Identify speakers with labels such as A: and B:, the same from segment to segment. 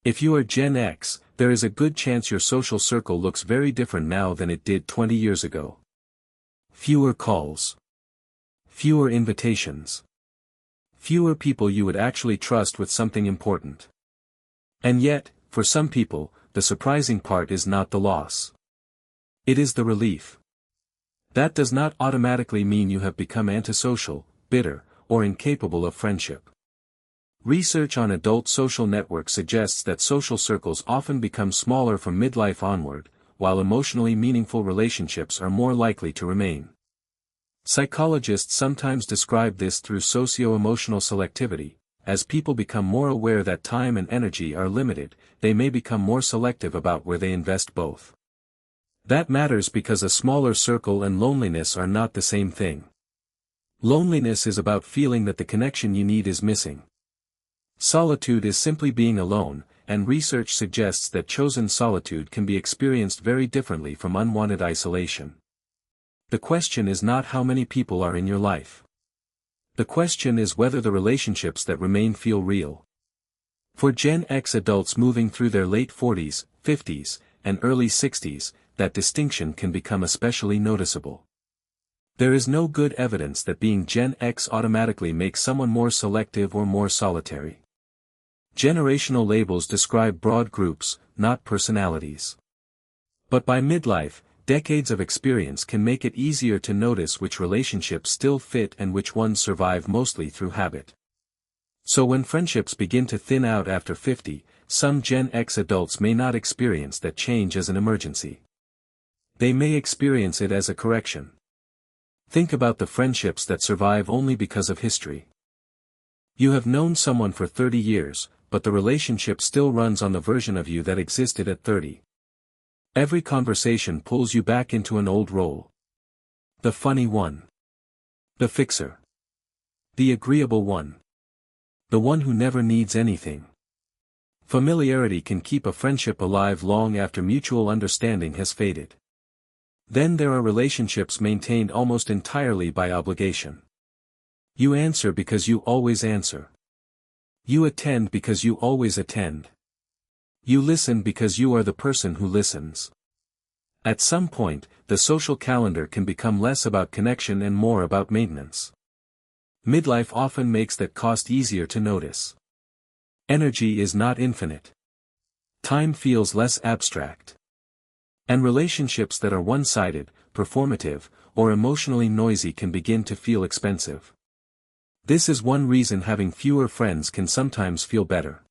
A: If you are Gen X, there is a good chance your social circle looks very different now than it did 20 years ago. Fewer calls. Fewer invitations. Fewer people you would actually trust with something important. And yet, for some people, the surprising part is not the loss. It is the relief. That does not automatically mean you have become antisocial, bitter, or incapable of friendship. Research on adult social networks suggests that social circles often become smaller from midlife onward, while emotionally meaningful relationships are more likely to remain. Psychologists sometimes describe this through socio-emotional selectivity. As people become more aware that time and energy are limited, they may become more selective about where they invest both. That matters because a smaller circle and loneliness are not the same thing. Loneliness is about feeling that the connection you need is missing. Solitude is simply being alone, and research suggests that chosen solitude can be experienced very differently from unwanted isolation. The question is not how many people are in your life. The question is whether the relationships that remain feel real. For Gen X adults moving through their late 40s, 50s, and early 60s, that distinction can become especially noticeable. There is no good evidence that being Gen X automatically makes someone more selective or more solitary. Generational labels describe broad groups, not personalities. But by midlife, decades of experience can make it easier to notice which relationships still fit and which ones survive mostly through habit. So when friendships begin to thin out after 50, some Gen X adults may not experience that change as an emergency. They may experience it as a correction. Think about the friendships that survive only because of history. You have known someone for 30 years, but the relationship still runs on the version of you that existed at 30. Every conversation pulls you back into an old role. The funny one. The fixer. The agreeable one. The one who never needs anything. Familiarity can keep a friendship alive long after mutual understanding has faded. Then there are relationships maintained almost entirely by obligation. You answer because you always answer. You attend because you always attend. You listen because you are the person who listens. At some point, the social calendar can become less about connection and more about maintenance. Midlife often makes that cost easier to notice. Energy is not infinite. Time feels less abstract. And relationships that are one-sided, performative, or emotionally noisy can begin to feel expensive. This is one reason having fewer friends can sometimes feel better.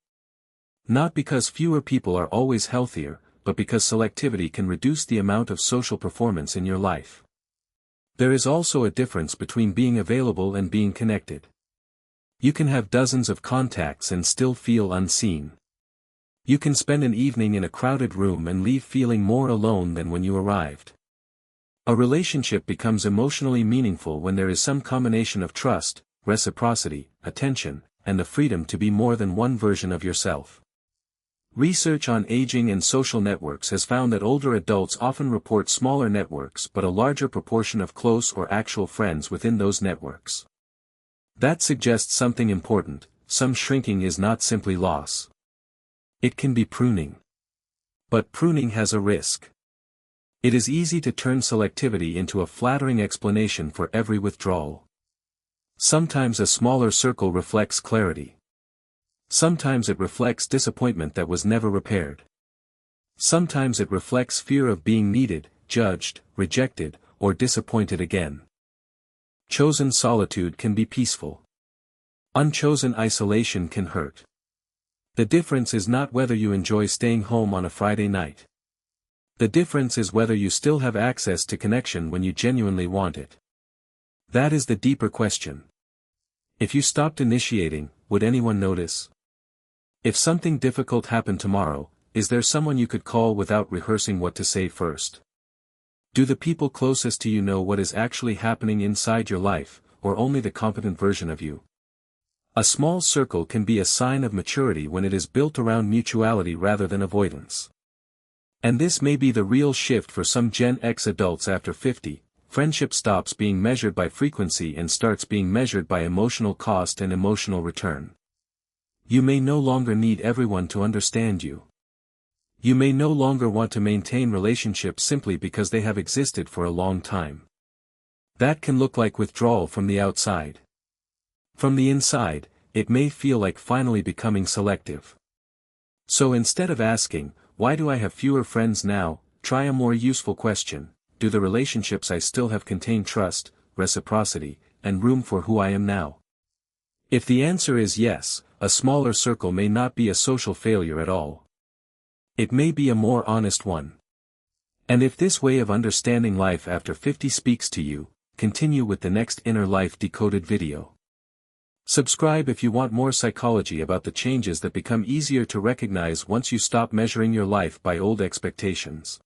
A: Not because fewer people are always healthier, but because selectivity can reduce the amount of social performance in your life. There is also a difference between being available and being connected. You can have dozens of contacts and still feel unseen. You can spend an evening in a crowded room and leave feeling more alone than when you arrived. A relationship becomes emotionally meaningful when there is some combination of trust, reciprocity, attention, and the freedom to be more than one version of yourself. Research on aging and social networks has found that older adults often report smaller networks but a larger proportion of close or actual friends within those networks. That suggests something important: some shrinking is not simply loss. It can be pruning. But pruning has a risk. It is easy to turn selectivity into a flattering explanation for every withdrawal. Sometimes a smaller circle reflects clarity. Sometimes it reflects disappointment that was never repaired. Sometimes it reflects fear of being needed, judged, rejected, or disappointed again. Chosen solitude can be peaceful. Unchosen isolation can hurt. The difference is not whether you enjoy staying home on a Friday night. The difference is whether you still have access to connection when you genuinely want it. That is the deeper question. If you stopped initiating, would anyone notice? If something difficult happened tomorrow, is there someone you could call without rehearsing what to say first? Do the people closest to you know what is actually happening inside your life, or only the competent version of you? A small circle can be a sign of maturity when it is built around mutuality rather than avoidance. And this may be the real shift for some Gen X adults after 50. Friendship stops being measured by frequency and starts being measured by emotional cost and emotional return. You may no longer need everyone to understand you. You may no longer want to maintain relationships simply because they have existed for a long time. That can look like withdrawal from the outside. From the inside, it may feel like finally becoming selective. So instead of asking, "Why do I have fewer friends now?" try a more useful question: do the relationships I still have contain trust, reciprocity, and room for who I am now? If the answer is yes, a smaller circle may not be a social failure at all. It may be a more honest one. And if this way of understanding life after 50 speaks to you, continue with the next Inner Life Decoded video. Subscribe if you want more psychology about the changes that become easier to recognize once you stop measuring your life by old expectations.